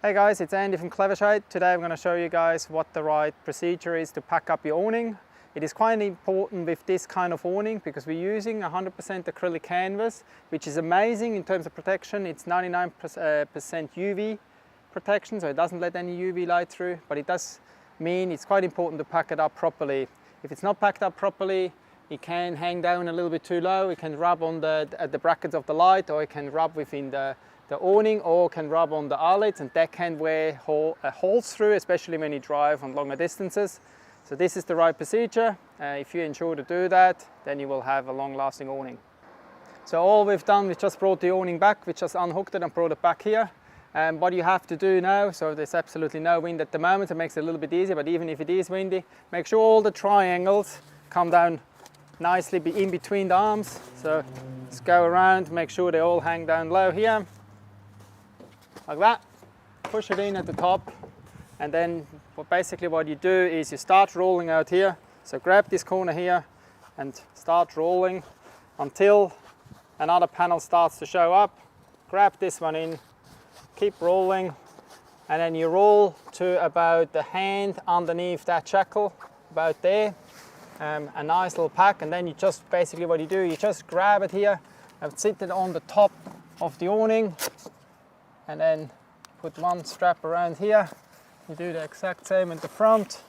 Hey guys, it's Andy from Clevershade. Today I'm going to show you guys what the right procedure is to pack up your awning. It is quite important with this kind of awning because we're using 100% acrylic canvas, which is amazing in terms of protection. It's 99% UV protection, so it doesn't let any UV light through, but it does mean it's quite important to pack it up properly. If it's not packed up properly, it can hang down a little bit too low, it can rub on the brackets of the light, or it can rub within the awning, or can rub on the eyelets, and that can wear holes through, especially when you drive on longer distances. So this is the right procedure. If you ensure to do that, then you will have a long-lasting awning. So all we've done, we just brought the awning back, we just unhooked it and brought it back here. And what you have to do now, so there's absolutely no wind at the moment, it makes it a little bit easier, but even if it is windy, make sure all the triangles come down nicely in between the arms. So let's go around, make sure they all hang down low here. Like that, push it in at the top, and then basically what you do is you start rolling out here. So grab this corner here and start rolling until another panel starts to show up. Grab this one in, keep rolling, and then you roll to about the hand underneath that shackle, about there. A nice little pack, and then you just basically what you do, you just grab it here and sit it on the top of the awning. And then put one strap around here. You do the exact same at the front.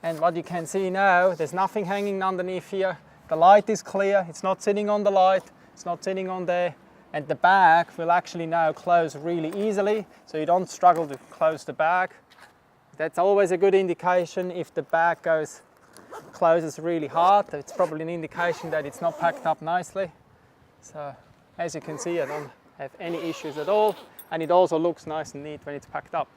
And what you can see now, there's nothing hanging underneath here. The light is clear, it's not sitting on the light, it's not sitting on there. And the bag will actually now close really easily, so you don't struggle to close the bag. That's always a good indication. If the bag closes really hard, it's probably an indication that it's not packed up nicely. So, as you can see, I don't have any issues at all, and it also looks nice and neat when it's packed up.